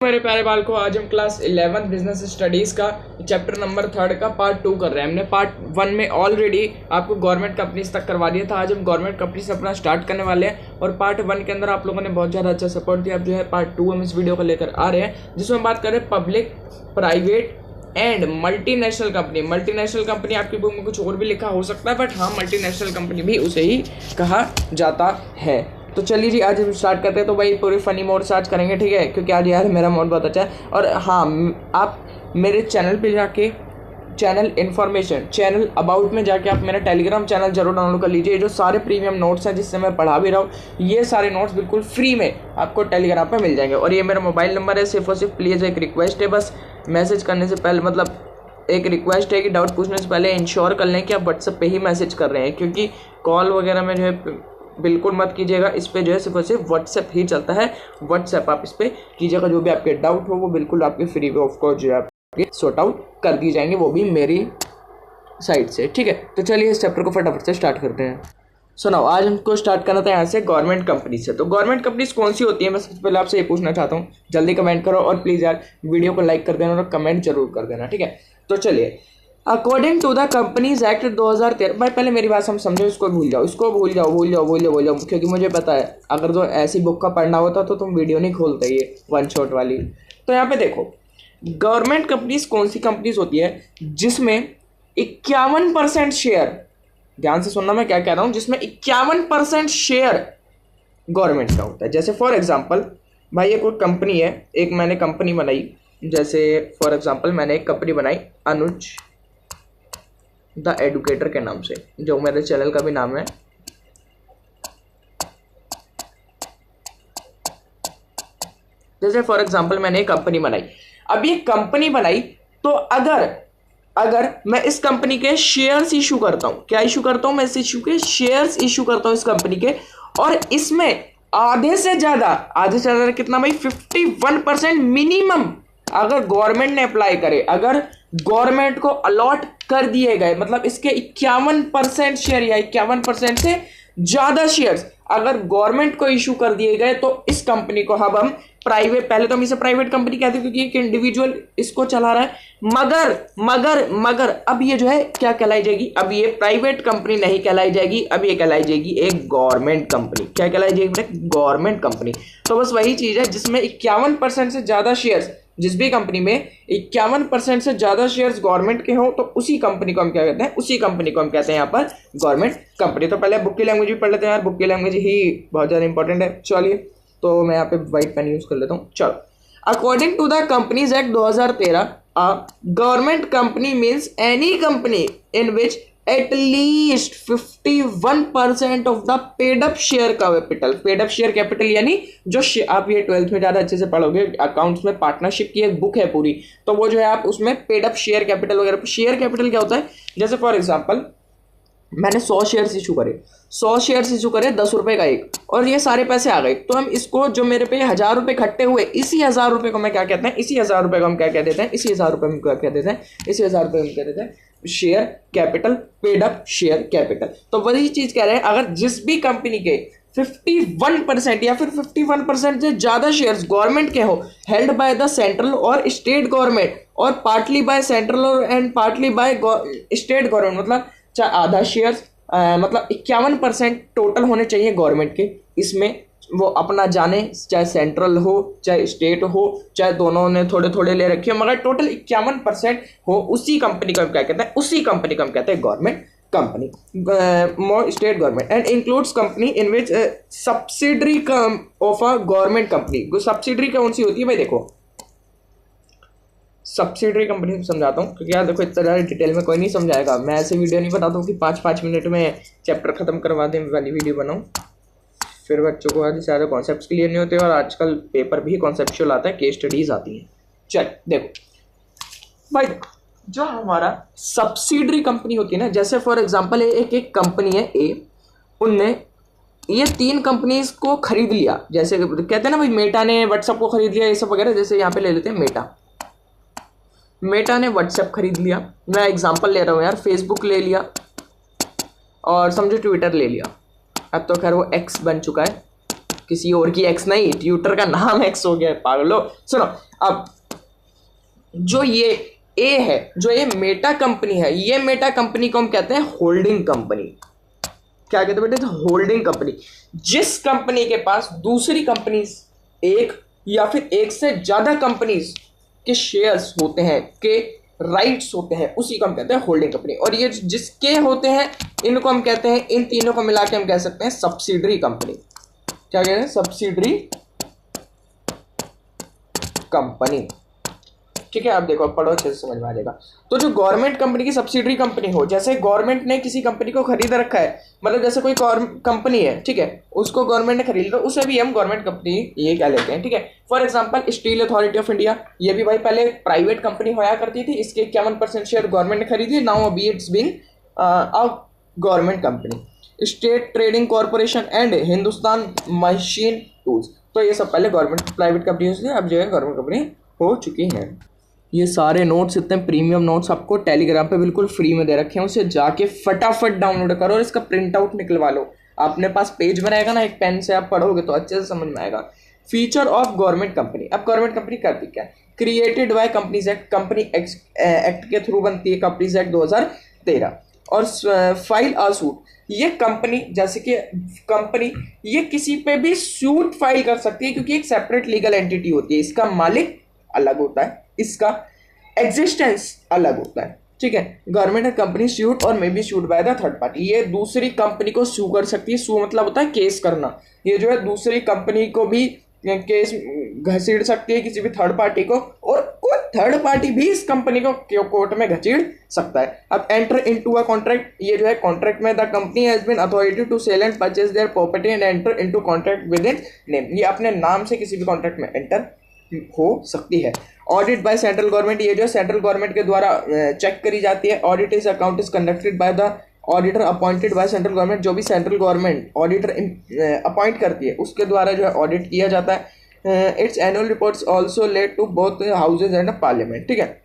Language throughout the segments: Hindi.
मेरे प्यारे बाल को आज हम क्लास 11 बिजनेस स्टडीज़ का चैप्टर नंबर 3 का पार्ट 2 कर रहे हैं। हमने पार्ट 1 में ऑलरेडी आपको गवर्नमेंट कंपनीज तक करवा दिया था। आज हम गवर्नमेंट कंपनी से अपना स्टार्ट करने वाले हैं और पार्ट 1 के अंदर आप लोगों ने बहुत ज़्यादा अच्छा सपोर्ट दिया। अब जो है पार्ट 2 हम इस वीडियो को लेकर आ रहे हैं, जिसमें बात करें public, private and multinational company. Multinational company आपकी बुक में कुछ और भी लिखा हो सकता है, बट हाँ मल्टीनेशनल कंपनी भी उसे ही कहा जाता है। तो चलिए जी आज हम स्टार्ट करते हैं। तो भाई पूरे फनी मोड से आज करेंगे, ठीक है, क्योंकि आज यार मेरा मोड बहुत अच्छा है। और हाँ, आप मेरे चैनल पे जाके चैनल इन्फॉर्मेशन, चैनल अबाउट में जाके आप मेरा टेलीग्राम चैनल जरूर डाउनलोड कर लीजिए। जो सारे प्रीमियम नोट्स हैं जिससे मैं पढ़ा भी रहा हूँ, ये सारे नोट्स बिल्कुल फ्री में आपको टेलीग्राम पे मिल जाएंगे। और ये मेरा मोबाइल नंबर है। सिर्फ और सिर्फ प्लीज़ एक रिक्वेस्ट है, बस मैसेज करने से पहले, मतलब एक रिक्वेस्ट है कि डाउट पूछने से पहले इंश्योर कर लें कि आप व्हाट्सएप पे ही मैसेज कर रहे हैं, क्योंकि कॉल वगैरह में जो है बिल्कुल मत कीजिएगा। इस पे जो है सिर्फ और सिर्फ व्हाट्सएप ही चलता है। व्हाट्सएप आप इस पे कीजिएगा, जो भी आपके डाउट हो वो बिल्कुल आपके फ्री ऑफ कॉस्ट जो है आपके सॉर्ट आउट कर दी जाएंगे, वो भी मेरी साइड से, ठीक है। तो चलिए इस चैप्टर को फटाफट से स्टार्ट करते हैं। सुनाओ, आज हमको स्टार्ट करना था यहाँ से गवर्नमेंट कंपनी से। तो गवर्नमेंट कंपनीज कौन सी होती है, मैं सबसे पहले आपसे ये पूछना चाहता हूँ। जल्दी कमेंट करो और प्लीज़ यार वीडियो को लाइक कर देना और कमेंट जरूर कर देना, ठीक है। तो चलिए, according to the companies act 2013। भाई पहले मेरी बात हम समझो, इसको भूल जाओ, इसको भूल जाओ, क्योंकि मुझे पता है अगर जो ऐसी बुक का पढ़ना होता तो तुम वीडियो नहीं खोलते ये वन शॉट वाली। तो यहाँ पे देखो, गवर्नमेंट कंपनीज कौन सी कंपनीज होती है जिसमें 51% शेयर, ध्यान से सुनना मैं क्या कह रहा हूँ, जिसमें 51% शेयर गवर्नमेंट का होता है। जैसे फॉर एग्जाम्पल भाई, ये कोई कंपनी है, एक मैंने कंपनी बनाई, जैसे फॉर एग्जाम्पल मैंने एक कंपनी बनाई अनुज द एडुकेटर के नाम से, जो मेरे चैनल का भी नाम है। जैसे फॉर एग्जांपल मैंने एक कंपनी बनाई। अब ये कंपनी बनाई तो अगर मैं इस कंपनी के शेयर्स इशू करता हूं, क्या इशू करता हूं, मैं इस इशू के शेयर्स इशू करता हूं इस कंपनी के, और इसमें आधे से ज्यादा कितना भाई, 51% मिनिमम अगर गवर्नमेंट ने अप्लाई करे, अगर गवर्नमेंट को अलॉट कर दिए गए, मतलब इसके 51% शेयर या 51% से ज्यादा शेयर्स अगर गवर्नमेंट को इशू कर दिए गए, तो इस कंपनी को अब हम प्राइवेट, पहले तो हम इसे प्राइवेट कंपनी कहते हैं क्योंकि एक इंडिविजुअल इसको चला रहा है, मगर अब ये जो है क्या कहलाई जाएगी, अब ये प्राइवेट कंपनी नहीं कहलाई जाएगी, अब ये कहलाई जाएगी एक गवर्नमेंट कंपनी। क्या कहलाई जाएगी, गवर्नमेंट कंपनी। तो बस वही चीज है, जिसमें 51% से ज्यादा शेयर्स, जिस भी कंपनी में 51% से ज्यादा शेयर्स गवर्नमेंट के हो, तो उसी कंपनी को हम क्या कहते हैं, उसी कंपनी को हम कहते हैं यहाँ पर गवर्नमेंट कंपनी। तो पहले बुक की लैंग्वेज भी पढ़ लेते हैं यार, बुक की लैंग्वेज ही बहुत ज़्यादा इंपॉर्टेंट है। चलिए, तो मैं यहाँ पे व्हाइट पेन यूज कर लेता हूँ। चलो, according to the companies act 2013, government company means any company in which at least 51% of the paid up share capital. Paid up share capital यानी जो आप ये 12th में ज़्यादा अच्छे से पढ़ोगे, अकाउंट्स में पार्टनरशिप की एक बुक है पूरी, तो वो जो है आप उसमें पेड अप शेयर कैपिटल वगैरह। शेयर कैपिटल क्या होता है, जैसे फॉर एग्जांपल मैंने 100 शेयर्स इशू करे, 100 शेयर्स इशू करे 10 रुपए का एक, और ये सारे पैसे आ गए, तो हम इसको जो मेरे पे 1000 रुपए इकट्ठे हुए, इसी 1000 रुपए को मैं क्या कहते हैं, इसी 1000 रुपए को हम क्या कह देते हैं, इसी 1000 रुपए में क्या कह देते हैं, इसी 1000 रुपए में कह देते हैं share capital, paid up share capital. तो वही चीज कह रहे हैं, अगर जिस भी कंपनी के 51% या फिर 51% से ज्यादा शेयर्स गवर्नमेंट के हो, हेल्ड बाय द सेंट्रल और स्टेट गवर्नमेंट, और पार्टली बाय सेंट्रल और and partly by state government, मतलब चाहे आधा शेयर्स, मतलब 51% टोटल होने चाहिए गवर्नमेंट के, इसमें वो अपना जाने, चाहे सेंट्रल हो चाहे स्टेट हो, चाहे दोनों ने थोड़े थोड़े ले रखे हो, मगर टोटल 51% हो, उसी कंपनी को हम क्या कहते हैं, उसी कंपनी को हम कहते हैं government company, state government, and includes company in which subsidiary of a government company. Subsidiary कौन सी होती है भाई, देखो सब्सिडरी कंपनी समझाता हूँ, क्योंकि यार देखो इतना ज़्यादा डिटेल में कोई नहीं समझाएगा। मैं ऐसे वीडियो नहीं बताता हूँ कि 5-5 मिनट में चैप्टर खत्म करवा दें वाली वीडियो बनाऊँ, फिर बच्चों को आज ज़्यादा कॉन्सेप्ट्स क्लियर नहीं होते, और आजकल पेपर भी कॉन्सेप्चुअल आता है, केस स्टडीज आती हैं। चल देखो भाई, जो हमारा सब्सिडरी कंपनी होती है ना, जैसे फॉर एग्जांपल एक कंपनी है ए, उनने ये 3 कंपनीज को खरीद लिया, जैसे कहते हैं ना भाई, मेटा ने व्हाट्सएप को खरीद लिया, ये सब वगैरह। जैसे यहाँ पे ले लेते हैं मेटा ने व्हाट्सएप खरीद लिया, मैं एग्जांपल ले रहा हूँ यार, फेसबुक ले लिया, और समझो ट्विटर ले लिया, अब तो खैर वो एक्स बन चुका है, किसी और की एक्स नहीं, ट्विटर का नाम एक्स हो गया पागलो। सुनो, अब जो ये ए है, जो ये मेटा कंपनी है, ये मेटा कंपनी को हम कहते हैं होल्डिंग कंपनी। क्या कहते हैं बेटे? Holding company. जिस कंपनी के पास दूसरी कंपनी एक या फिर एक से ज्यादा कंपनीज के शेयर्स होते हैं, के राइट्स होते हैं, उसी को हम कहते हैं होल्डिंग कंपनी। और ये जिसके होते हैं इनको हम कहते हैं, इन तीनों को मिला के हम कह सकते हैं सब्सिडरी कंपनी। क्या कहते हैं? Subsidiary company. ठीक है, अब देखो, पढ़ो अच्छे से समझ में आ जाएगा। तो जो गवर्नमेंट कंपनी की सब्सिडरी कंपनी हो, जैसे गवर्नमेंट ने किसी कंपनी को खरीद रखा है, मतलब जैसे कोई कंपनी है, ठीक है, उसको गवर्नमेंट ने खरीद लिया, उसे भी हम गवर्नमेंट कंपनी ये क्या लेते हैं। ठीक है, for example steel authority of India, ये भी भाई पहले प्राइवेट कंपनी होया करती थी, इसके 51% शेयर गवर्नमेंट ने खरीदी, नाउ अभी it's being a government company. State trading corporation and Hindustan machine tools, तो ये सब पहले गवर्नमेंट प्राइवेट कंपनी थी, अब जो है गवर्नमेंट कंपनी हो चुकी हैं। ये सारे नोट्स, इतने प्रीमियम नोट्स आपको टेलीग्राम पे बिल्कुल फ्री में दे रखे हैं, उसे जाके फटाफट डाउनलोड करो और इसका प्रिंट आउट निकलवा लो। अपने पास पेज बनाएगा ना, एक पेन से आप पढ़ोगे तो अच्छे से समझ में आएगा। Feature of government company. अब गवर्नमेंट कंपनी करती क्या? Created by companies act, company act के थ्रू बनती है, कंपनीज एक्ट 2013। और फाइल अ सूट, ये कंपनी, जैसे कि कंपनी ये किसी पे भी सूट फाइल कर सकती है, क्योंकि एक सेपरेट लीगल एंटिटी होती है, इसका मालिक अलग होता है, इसका एग्जिस्टेंस अलग होता है। ठीक है, गवर्नमेंट कंपनी सूट और may be suit by the third party, ये दूसरी कंपनी को सू कर सकती है। सू मतलब होता है केस करना, ये जो है दूसरी कंपनी को भी केस घसीट सकती है, किसी भी थर्ड पार्टी को, और कोई थर्ड पार्टी भी इस कंपनी को कोर्ट में घसीट सकता है। अब एंटर इनटू अ कॉन्ट्रैक्ट, ये जो है कॉन्ट्रैक्ट में, the company has been authority to sell and purchase their property and enter into contract with in name, ये अपने नाम से किसी भी कॉन्ट्रैक्ट में एंटर हो सकती है। ऑडिट बाय सेंट्रल गवर्नमेंट, ये जो सेंट्रल गवर्नमेंट के द्वारा चेक करी जाती है। Audit is account is conducted by the auditor appointed by central government, जो भी सेंट्रल गवर्नमेंट ऑडिटर अपॉइंट करती है उसके द्वारा जो है ऑडिट किया जाता है। Its annual reports also laid to both houses and parliament, ठीक है,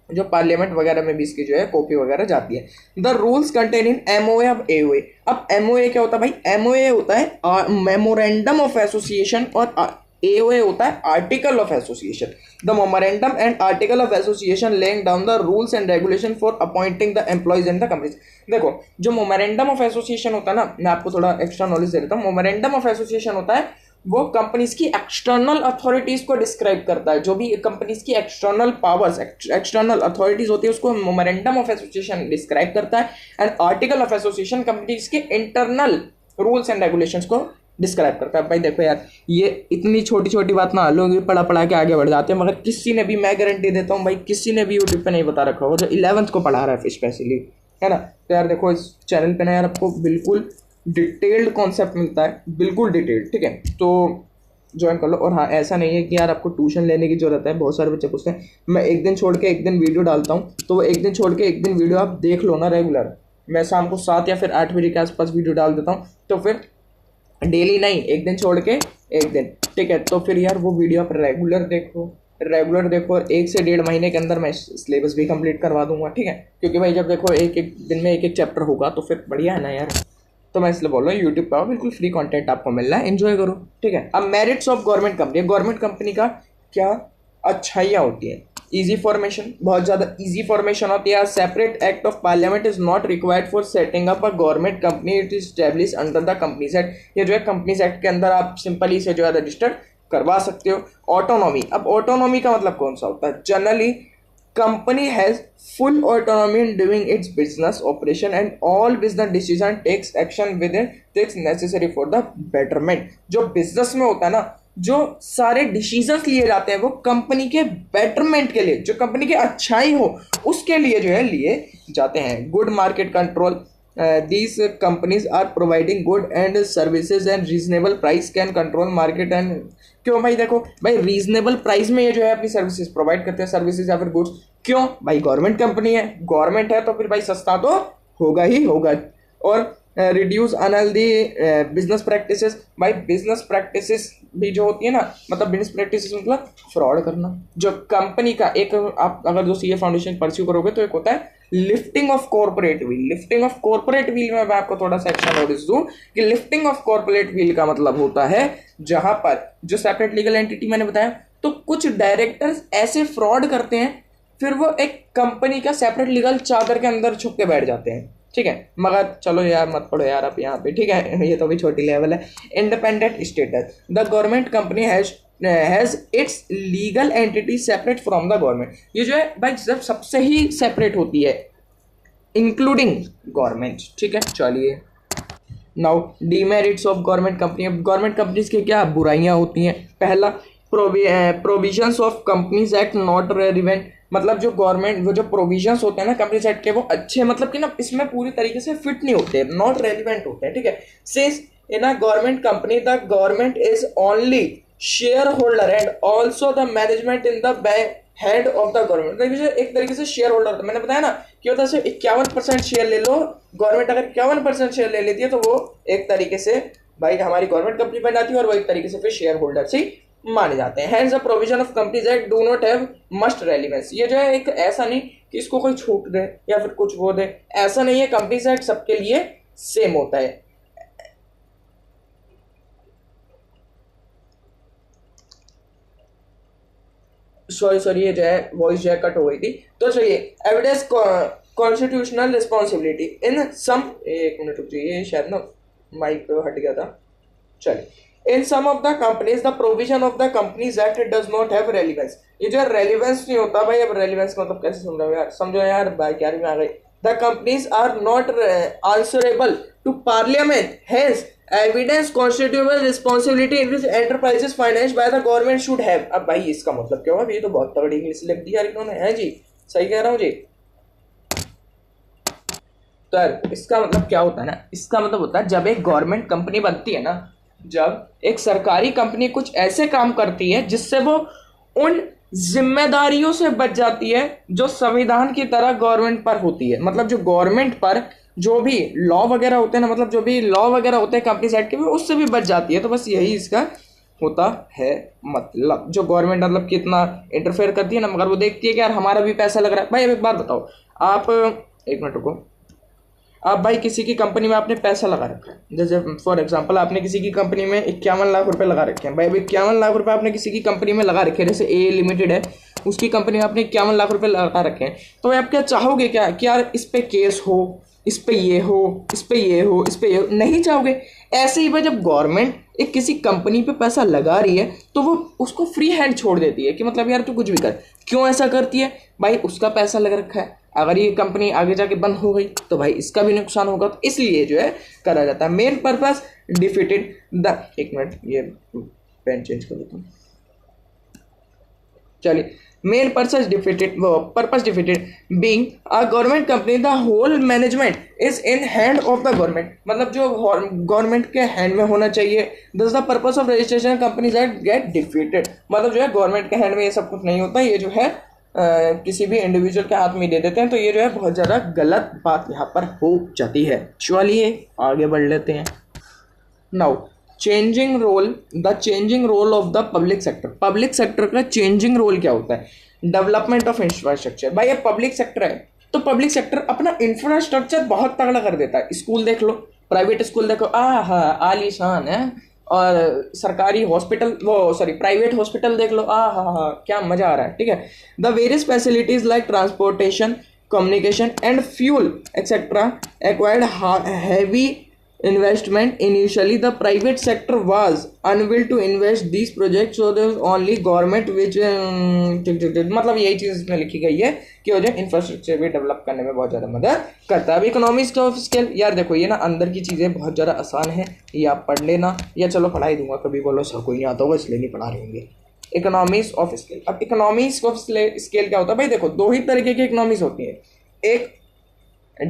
जो पार्लियामेंट वगैरह में भी इसकी जो है कॉपी वगैरह जाती है। The rules contain in MOA. अब एओए, अब एमओए क्या होता है भाई? एमओए होता है मेमोरेंडम ऑफ एसोसिएशन, और एओए होता है article of association. The memorandum and article of association laying down the rules and regulation for appointing the employees in the companies. देखो, जो मेमोरेंडम ऑफ एसोसिएशन होता है ना, मैं आपको थोड़ा एक्स्ट्रा नॉलेज दे देता हूँ। मेमोरेंडम ऑफ एसोसिएशन होता है वो कंपनीज की एक्सटर्नल अथॉरिटीज को डिस्क्राइब करता है, जो भी कंपनीज की एक्सटर्नल पावर्स, एक्सटर्नल अथॉरिटीज होती है, उसको मेमोरेंडम ऑफ एसोसिएशन डिस्क्राइब करता है। And article of association companies के इंटरनल रूल्स एंड रेगुलेशंस को डिस्क्राइब करता है। भाई देखो यार, ये इतनी छोटी छोटी बात ना, लोग पढ़ा पढ़ा के आगे बढ़ जाते हैं, मगर किसी ने भी, मैं गारंटी देता हूँ भाई, किसी ने भी यूट्यूब पे नहीं बता रखा होगा, जो 11th को पढ़ा रहा है स्पेशली, है ना। तो यार देखो, इस चैनल पे ना यार आपको बिल्कुल डिटेल्ड कॉन्सेप्ट मिलता है, बिल्कुल डिटेल्ड, ठीक है, तो ज्वाइन कर लो। और हाँ, ऐसा नहीं है कि यार आपको ट्यूशन लेने की जरूरत है। बहुत सारे बच्चे पूछते हैं, मैं एक दिन छोड़ के एक दिन वीडियो डालता हूँ, तो वो एक दिन छोड़ के एक दिन वीडियो आप देख लो ना रेगुलर। मैं शाम को 7 या फिर 8 बजे के आसपास वीडियो डाल देता हूँ, तो फिर डेली नहीं, एक दिन छोड़ के एक दिन, ठीक है। तो फिर यार वो वीडियो आप रेगुलर देखो, रेगुलर देखो, और 1 से 1.5 महीने के अंदर मैं सिलेबस भी कंप्लीट करवा दूंगा, ठीक है। क्योंकि भाई जब देखो एक एक दिन में एक एक चैप्टर होगा तो फिर बढ़िया है ना यार। तो मैं इसलिए बोल रहा हूँ, यूट्यूब पर बिल्कुल फ्री कंटेंट आपको मिल रहा है, एंजॉय करो, ठीक है। अब merits of government company, government company का क्या अच्छाइयाँ होती हैं? इजी फॉर्मेशन, बहुत ज़्यादा इजी फॉर्मेशन होती है। Separate act of parliament is not required for setting up a government company, it is establish under the companies act. ये जो है कंपनीज एक्ट के अंदर आप सिंपली से जो है रजिस्टर करवा सकते हो। ऑटोनॉमी, अब ऑटोनॉमी का मतलब कौन सा होता है? Generally company has full autonomy in doing its business operation and all business decision takes action within takes necessary for the betterment। जो बिजनेस में होता है ना, जो सारे डिसीजंस लिए जाते हैं वो कंपनी के बेटरमेंट के लिए, जो कंपनी की अच्छाई हो उसके लिए जो है लिए जाते हैं। Good market control, these companies are providing good and services and reasonable price can control market and क्यों भाई? देखो भाई, रीजनेबल प्राइस में ये जो है अपनी सर्विसेज प्रोवाइड करते हैं, सर्विसेज या फिर गुड्स। क्यों भाई? गवर्नमेंट कंपनी है, गवर्नमेंट है तो फिर भाई सस्ता तो होगा ही होगा। और रिड्यूस अनहेल्दी बिजनेस प्रैक्टिसेस, भाई बिजनेस प्रैक्टिसेस भी जो होती है ना, मतलब बिजनेस प्रैक्टिसेस मतलब फ्रॉड करना। जो कंपनी का एक, आप अगर जो सीए फाउंडेशन परस्यू करोगे तो एक होता है lifting of corporate wheel. Lifting of corporate wheel में मैं आपको थोड़ा सा एक्स्ट्रा नोटिस दूं कि लिफ्टिंग ऑफ कॉर्पोरेट व्हील का मतलब होता है जहां पर जो सेपरेट लीगल एंटिटी मैंने बताया, तो कुछ डायरेक्टर्स ऐसे फ्रॉड करते हैं, फिर वो एक कंपनी का सेपरेट लीगल चादर के अंदर छुप के बैठ जाते हैं, ठीक है। मगर चलो यार मत पढ़ो यार आप यहाँ पे, ठीक है, ये तो भी छोटी लेवल है। Independent status, the government company has its legal entity separate from the government. ये जो है भाई जब सबसे ही सेपरेट होती है इंक्लूडिंग गवर्नमेंट, ठीक है। चलिए now demerits of government company. अब गवर्नमेंट कंपनीज की क्या बुराइयां होती हैं। पहला, provisions of companies act not relevant, मतलब जो गवर्नमेंट वो जो प्रोविजंस होते हैं ना कंपनीज एक्ट के, वो अच्छे मतलब कि ना इसमें पूरी तरीके से फिट नहीं होते, नॉट रेलिवेंट होते हैं, ठीक है। Since in a government company the government is only share holder and also the management in the head of the government. एक तरीके से शेयर होल्डर, मैंने बताया ना कि होता है 51% शेयर ले लो, गवर्नमेंट अगर 51% शेयर ले लेती है तो वो एक तरीके से भाई हमारी गवर्नमेंट कंपनी बन जाती है और वो एक तरीके से फिर शेयर होल्डर से माने जाते हैं। Hence the provision of Companies Act do not have must relevance। ये जो है एक ऐसा नहीं कि इसको कोई छूट दे या फिर कुछ वो दे, ऐसा नहीं है। कंपनीज एक्ट सबके लिए सेम होता है। सॉरी ये जो है वॉइस जो है कट हो गई थी। तो चलिए एविडेंस कॉन्स्टिट्यूशनल रिस्पॉन्सिबिलिटी इन सम, एक मिनट रुक जाइए शायद ना माइक हट गया था। चलिए, in some of the companies the provision of the companies act does not have relevance. ये जो रेलिवेंस नहीं होता भाई, अब रेलिवेंस का मतलब कैसे समझाओ यार, समझो यार भाई, 11वीं में आ गई। The companies are not answerable to parliament, hence evidence constitutional responsibility in enterprises finance by the government should have. अब भाई इसका मतलब क्या हुआ, ये तो बहुत तगड़ी इंग्लिश लिख दी यार इन्होंने, है जी, सही कह रहा हूँ जी। तो यार इसका मतलब क्या होता है ना, इसका मतलब होता है जब एक गवर्नमेंट कंपनी बनती है ना, जब एक सरकारी कंपनी कुछ ऐसे काम करती है जिससे वो उन जिम्मेदारियों से बच जाती है जो संविधान की तरह गवर्नमेंट पर होती है। मतलब जो गवर्नमेंट पर जो भी लॉ वगैरह होते हैं ना, मतलब जो भी लॉ वगैरह होते हैं कंपनी साइड के, उससे भी बच जाती है। तो बस यही इसका होता है। मतलब जो गवर्नमेंट मतलब कितना इंटरफेयर करती है ना, मगर वो देखती है कि यार हमारा भी पैसा लग रहा है। भाई अब एक बात बताओ, आप एक मिनट रुको, आप भाई किसी की कंपनी में आपने पैसा लगा रखा है, जैसे फॉर एग्जांपल आपने किसी की कंपनी में 51 लाख रुपए लगा रखे हैं। भाई 51 लाख रुपए आपने किसी की कंपनी में लगा रखे हैं, जैसे ए लिमिटेड है, उसकी कंपनी में आपने 51 लाख रुपए लगा रखे हैं। तो आप क्या चाहोगे क्या कि यार इस पे केस हो, इस पे ये हो, इस पे ये हो, इस पे ये हो? नहीं चाहोगे। ऐसे ही भाई जब गवर्नमेंट एक किसी कंपनी पे पैसा लगा रही है तो वो उसको फ्री हैंड छोड़ देती है कि मतलब यार तू कुछ भी कर। क्यों ऐसा करती है भाई, उसका पैसा लग रखा है, अगर ये कंपनी आगे जाके बंद हो गई तो भाई इसका भी नुकसान होगा, तो इसलिए जो है करा जाता है। मेन पर्पस डिफीटेड द, एक मिनट ये पेन चेंज कर देता हूँ। चलिए, main purpose defeated being a government company the whole management is in hand of the government, मतलब जो गवर्नमेंट के हैंड में होना चाहिए। Thus the purpose of registration companies act get defeated, मतलब जो है गवर्नमेंट के हैंड में ये सब कुछ नहीं होता, ये जो है किसी भी इंडिविजुअल के हाथ में दे देते हैं। तो ये जो है बहुत ज़्यादा गलत बात यहाँ पर हो जाती है। चलिए आगे बढ़ लेते हैं। Now changing role, the changing role of the public sector. Public sector का चेंजिंग रोल क्या होता है? Development of infrastructure. भाई ये पब्लिक सेक्टर है तो पब्लिक सेक्टर अपना इंफ्रास्ट्रक्चर बहुत तगड़ा कर देता है। स्कूल देख लो, प्राइवेट स्कूल देखो, आलीशान है, और सरकारी हॉस्पिटल प्राइवेट हॉस्पिटल देख लो, क्या मजा आ रहा है, ठीक है। The various facilities like transportation, communication and fuel etcetera acquired heavy investment. Initially the private sector was unwilling to invest these projects, so there was only government which मतलब यही चीज़ इसमें लिखी गई है कि वो जो इंफ्रास्ट्रक्चर भी डेवलप करने में बहुत ज़्यादा मदद करता है। अब इकोनॉमिक्स ऑफ स्केल, यार देखो ये ना अंदर की चीज़ें बहुत ज़्यादा आसान है, ये आप पढ़ लेना, या चलो पढ़ा ही दूंगा, कभी बोलो सर कोई नहीं आता होगा इसलिए नहीं पढ़ा रहे होंगे। Economics of scale. अब इकोनॉमिक्स ऑफ स्केल क्या होता है? भाई देखो दो ही तरीके की इकोनॉमिक्स होती है, एक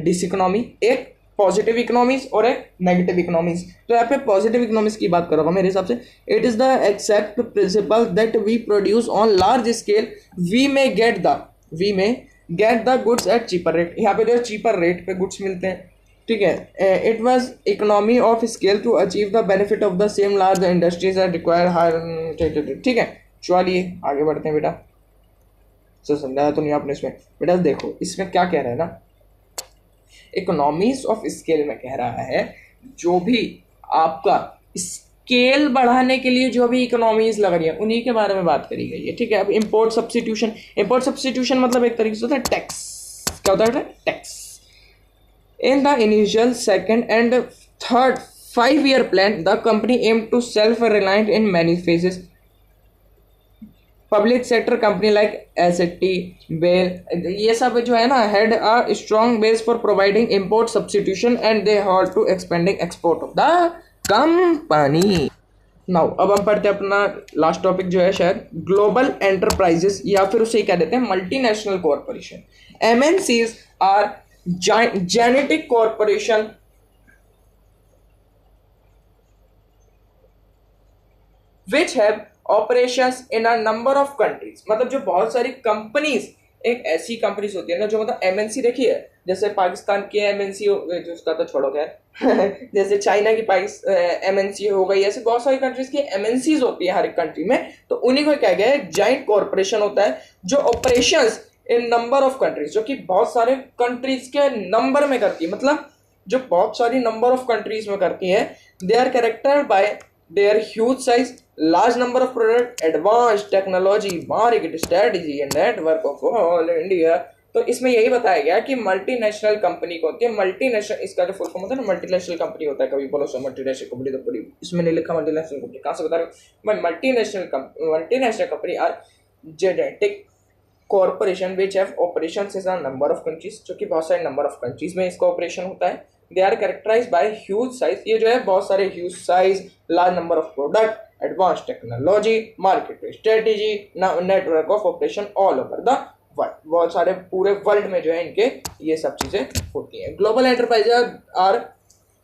डिस इकोनॉमी, एक पॉजिटिव इकोनॉमिक्स और एक नेगेटिव इकोनॉमिक्स। तो यहाँ पे पॉजिटिव इकोनॉमिक्स की बात करूँगा मेरे हिसाब से। It is the except principle that we produce on large scale we may get the goods at cheaper rate. यहाँ पे जो है चीपर रेट पे गुड्स मिलते हैं, ठीक है। It was economy of scale to achieve the benefit of the same large industries are required higher, ठीक है। चलिए आगे बढ़ते हैं बेटा। सो समझाया तो नहीं आपने इसमें, बेटा देखो इसमें क्या कह रहा है ना इकोनॉमीज ऑफ स्केल में कह रहा है जो भी आपका स्केल बढ़ाने के लिए जो भी इकोनॉमीज लग रही है उन्हीं के बारे में बात करी गई है, ठीक है। अब इंपोर्ट सब्स्टिट्यूशन मतलब एक तरीके से होता है टैक्स। क्या होता है? Tax. In the initial, second and third 5-year plan, the company aimed to self-reliant in many phases. Public sector company like SAT, BEL, ये सब जो है ना had a strong base for providing import substitution and they had to expanding export of the company. Now अब हम पढ़ते हैं अपना लास्ट टॉपिक जो है शायद ग्लोबल एंटरप्राइजेस या फिर उसे क्या देते हैं multinational corporation. MNCs are genetic corporation which have operations in a number of countries। मतलब जो बहुत सारी कंपनीज, एक ऐसी कंपनीज होती है ना जो मतलब एमएनसी देखी है, जैसे पाकिस्तान की एमएनसी जो उसका तो छोड़ो खैर जैसे चाइना की एमएनसी हो गई, ऐसे बहुत सारी कंट्रीज की एमएनसीज होती है हर एक कंट्री में। तो उन्हीं को क्या गया है जॉइंट कॉर्पोरेशन होता है जो operations in number of countries, जो कि बहुत सारे कंट्रीज के नंबर में करती है, मतलब जो बहुत सारी नंबर ऑफ कंट्रीज में करती है। They are characterised by their huge size, large number of product, advanced technology, market strategy and network of all India। तो इसमें यही बताया गया कि मल्टीनेशनल कंपनी को होती है मल्टीनेशनल, इसका जो फुल फॉर्म होता है ना मल्टीनेशनल कंपनी होता है। कभी बोलो सो मल्टीनेशनल कंपनी तो पूरी इसमें नहीं लिखा मल्टीनेशनल कंपनी, कहाँ से बता रहे हो मैं? Multinational company are genetic corporation which have operations in a number of countries, जो कि बहुत सारे नंबर ऑफ कंट्रीज में इसका ऑपरेशन होता है। They are characterized by huge size, ये जो है बहुत सारे huge size, large number of product, advance technology, market strategy, network of operation all over the world. बहुत सारे पूरे वर्ल्ड में जो है इनके ये सब चीजें होती हैं। Global enterprises are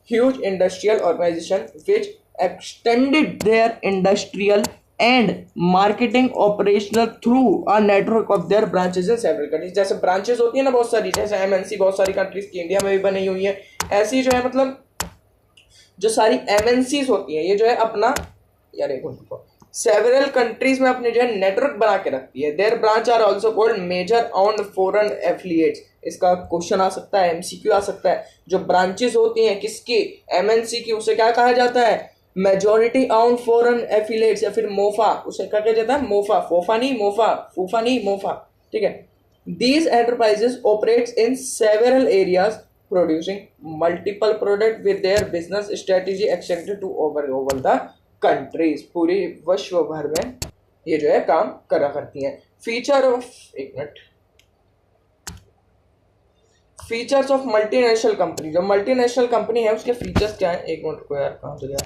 huge industrial organisation which extended their industrial and marketing operational through a network of their branches in several countries। जैसे ब्रांचेस होती है ना बहुत सारी, जैसे एमएनसी बहुत सारी कंट्रीज की इंडिया में भी बनी हुई है, ऐसी जो है मतलब जो सारी एमएनसीज होती है ये जो है अपना यार एक सेवरल कंट्रीज में अपने जो है नेटवर्क बना के रखती है। Their branch are also called major on foreign affiliates. इसका क्वेश्चन आ सकता है, एमसीक्यू आ सकता है। जो ब्रांचेस होती हैं किसकी, एमएनसी की, उसे क्या कहा जाता है? मेजॉरिटी ऑन फॉरेन एफिलिएट्स या फिर मोफा, उसे क्या कहा जाता है? मोफा, फोफा नहीं मोफा, फूफा नहीं मोफा, ठीक है। These enterprises operates in several areas producing multiple product with their business strategy extended to over the countries. पूरी विश्व भर में ये जो है काम करा करती हैं। Feature of features of multinational company, जो मल्टीनेशनल कंपनी है उसके फीचर्स क्या है? एक मिनट को यार कहाँ से गया,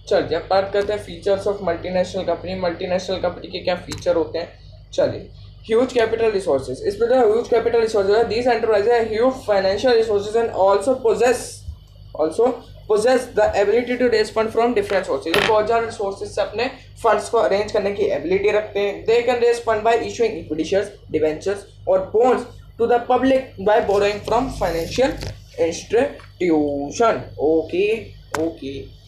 चलिए अब बात करते हैं features of multinational company. Multinational company के क्या फीचर होते हैं? चलिए, ह्यूज कैपिटल रिसोर्सेज। इसमें जो ह्यूज कैपिटल रिसोर्सेज है, these enterprises have huge financial resources and also possess the ability to raise fund from different sources। ये बहुत ज़्यादा रिसोर्सेज से अपने फंड्स को अरेंज करने की एबिलिटी रखते हैं। They can raise fund by issuing equity shares, debentures और bonds to the public by borrowing from financial institution. Okay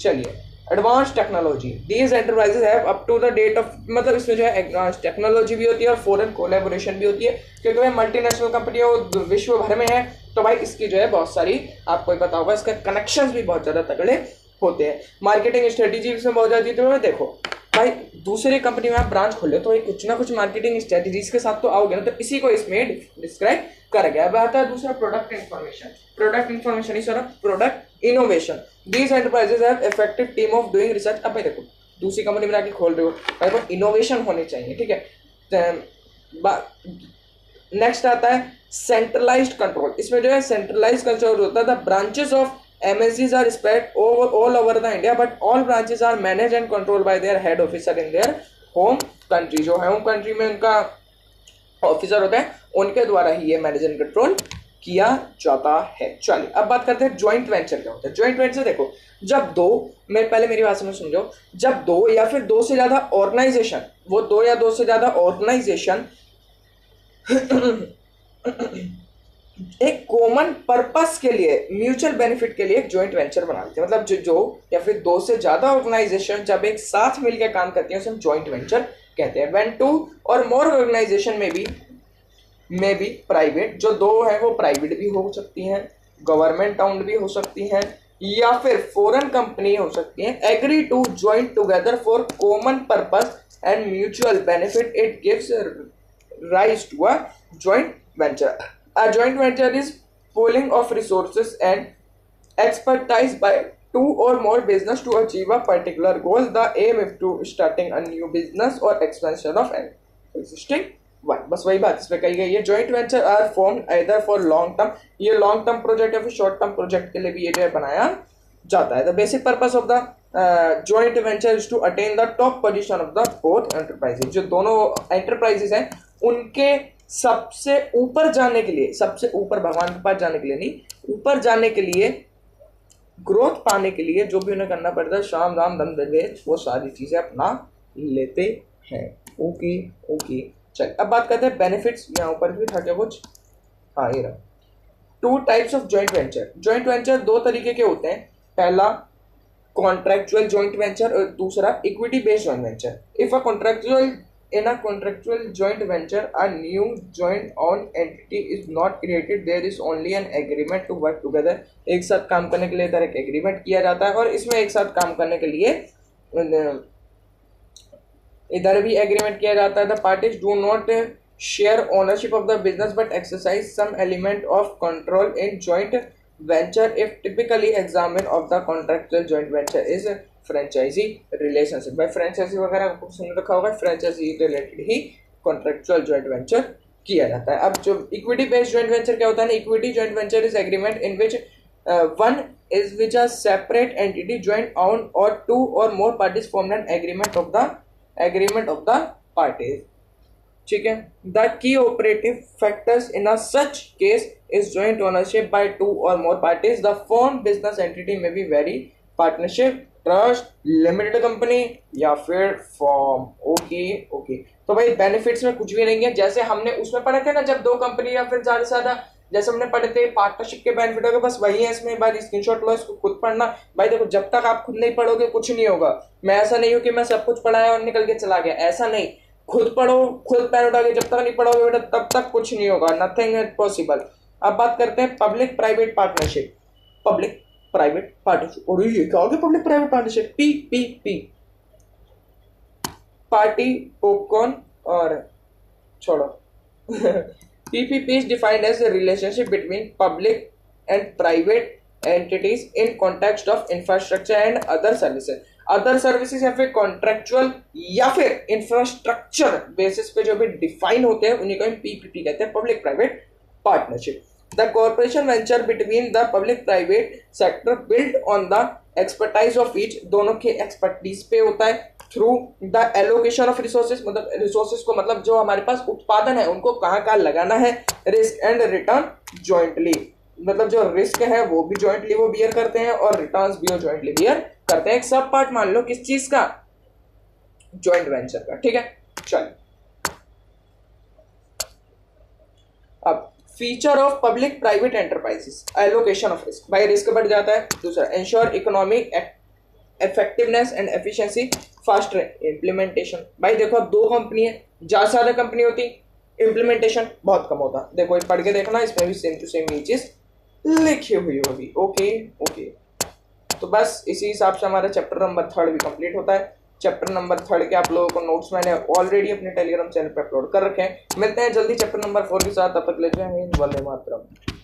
चलिए, advance technology. These enterprises have up to the date of, मतलब इसमें जो है एडवांस टेक्नोलॉजी भी होती है और फॉरेन कोलैबोरेशन भी होती है, क्योंकि भाई मल्टीनेशनल कंपनी वो विश्व भर में है, तो भाई इसकी जो है बहुत सारी आपको पता होगा इसका कनेक्शंस भी बहुत ज़्यादा तगड़े होते हैं। मार्केटिंग स्ट्रेटेजी इसमें बहुत ज़्यादा होती है। देखो भाई दूसरी कंपनी में आप ब्रांच खोले तो कुछ ना कुछ मार्केटिंग स्ट्रेटेजीज के साथ तो आओगे ना, तो इसी को इसमें डिस्क्राइब कर गया। अब आता है दूसरा product information he sir product innovation. These enterprises have effective team of doing research. अब भाई देखो दूसरी कंपनी में आके खोल रहे हो भाई वो इनोवेशन होनी चाहिए, ठीक है। नेक्स्ट आता है सेंट्रलाइज्ड कंट्रोल। इसमें जो है सेंट्रलाइज्ड कंट्रोल होता है। The branches of MNCs are spread all over the India, but all branches are managed and controlled by their head officer in their home country। जो होम कंट्री में उनका ऑफिसर होता है उनके द्वारा ही ये मैनेज एंड कंट्रोल किया जाता है। चलिए अब बात करते हैं ज्वाइंट वेंचर क्या होता है। ज्वाइंट वेंचर देखो, जब दो, मैं पहले मेरी बात समझो, जब दो या फिर दो से ज्यादा ऑर्गेनाइजेशन, वो दो या दो से ज्यादा ऑर्गेनाइजेशन एक कॉमन पर्पस के लिए, म्यूचुअल बेनिफिट के लिए एक जॉइंट वेंचर बना लेते हैं। मतलब जो या फिर दो से ज्यादा ऑर्गेनाइजेशन जब एक साथ मिलकर काम करती हैं उसे हम जॉइंट वेंचर कहते हैं। व्हेन टू और मोर ऑर्गेनाइजेशन में भी मे बी प्राइवेट, जो दो है वो प्राइवेट भी हो सकती हैं, गवर्नमेंट ओन्ड भी हो सकती हैं, या फिर फॉरेन कंपनी हो सकती है, agree to join together for common purpose and mutual benefit, it gives rise to a joint venture. A joint venture is pooling of resources and expertise by two or more business to achieve a particular goal. The aim is to starting a new business or expansion of an existing one. बस वही बात इसमें कही गई है. joint venture are formed either for long term, ये long term project या फिर short term project के लिए भी ये जो है बनाया जाता है. The basic purpose of the joint venture is to attain the top position of the both enterprises. जो दोनों enterprises हैं उनके सबसे ऊपर जाने के लिए, सबसे ऊपर भगवान के पास जाने के लिए नहीं, ऊपर जाने के लिए, ग्रोथ पाने के लिए जो भी उन्हें करना पड़ता है, शाम दाम दम दहेज, वो सारी चीजें अपना लेते हैं. ओके ओके, चल अब बात करते हैं बेनिफिट्स. यहाँ ऊपर भी था क्या कुछ? हाँ ये रहा. Two types of joint venture. Joint venture दो तरीके के होते हैं. पहला कॉन्ट्रैक्चुअल जॉइंट वेंचर और दूसरा equity based joint venture. If a in a contractual joint venture, a new joint owned entity is not created. There is only an agreement to work together. एक साथ काम करने के लिए इधर एक एग्रीमेंट किया जाता है और इसमें एक साथ काम करने के लिए इधर भी एग्रीमेंट किया जाता है. The parties do not share ownership of the business but exercise some element of control in joint venture. If typically examine of the contractual joint venture is franchisee relationship. भाई फ्रेंचाइजी वगैरह कुछ सुन रखा होगा, फ्रेंचाइजी रिलेटेड ही कॉन्ट्रैक्चुअल जॉइंट वेंचर किया जाता है. अब जो इक्विटी बेस्ड जॉइंट वेंचर क्या होता है? Equity joint venture is agreement in which one is which a separate entity joint own और टू और more parties form an agreement of the parties. ठीक है. The key operative factors in a such case is joint ownership by two और more parties. The form business entity may be very partnership, trust, limited company या फिर फॉर्म. Okay okay. तो भाई बेनिफिट्स में कुछ भी नहीं है. जैसे हमने उसमें पढ़े थे ना, जब दो कंपनी या फिर ज्यादा से ज्यादा, जैसे हमने पढ़े थे पार्टनरशिप के बेनिफिट होगा, बस वही है इसमें. भाई स्क्रीनशॉट लो, इसको खुद पढ़ना. भाई देखो, जब तक आप खुद नहीं पढ़ोगे कुछ नहीं होगा. मैं ऐसा नहीं हूं कि मैं सब कुछ पढ़ाया और निकल के चला गया, ऐसा नहीं. खुद पढ़ो, खुद पैन उठाओगे. जब तक नहीं पढ़ोगे बेटा तब तक कुछ नहीं होगा. Nothing is possible. अब बात करते हैं public private partnership. Public private partnership. और ये क्या हो गया? Public private partnership. P party popcorn और छोड़ो. PPP is defined as a relationship between public and private entities in context of infrastructure and other services. Other services या फिर कॉन्ट्रेक्चुअल या फिर इंफ्रास्ट्रक्चर बेसिस पे जो भी डिफाइन होते हैं उन्हीं को हम PPP कहते हैं, public private partnership. The corporation venture between the public private sector built on the expertise of each. दोनों के एक्सपर्टीज पे होता है. Through the allocation of resources, मतलब रिसोर्सेज को, मतलब जो हमारे पास उत्पादन है उनको कहाँ कहाँ लगाना है. रिस्क एंड रिटर्न जॉइंटली, मतलब जो रिस्क है वो भी जॉइंटली वो बियर करते हैं और रिटर्न्स भी वो जॉइंटली बियर करते हैं. एक सब पार्ट मान लो किस चीज का? जॉइंट वेंचर का. ठीक है. चलिए अब feature of public private enterprises. Allocation of risk. भाई रिस्क बढ़ जाता है. दूसरा, ensure economic effectiveness and efficiency, faster implementation. भाई देखो, अब दो कंपनी है, ज्यादा कंपनी होती, इम्प्लीमेंटेशन बहुत कम होता. देखो ये पढ़ के देखना, इसमें भी सेम टू सेम ये चीज लिखी हुई होगी. Okay okay. तो बस इसी हिसाब से हमारा चैप्टर नंबर 3 भी कंप्लीट होता है. चैप्टर नंबर 3 के आप लोगों को नोट्स मैंने ऑलरेडी अपने टेलीग्राम चैनल पर अपलोड कर रखे हैं. मिलते हैं जल्दी चैप्टर नंबर 4 के साथ. तब तक ले जाएंगे. वंदे मातरम.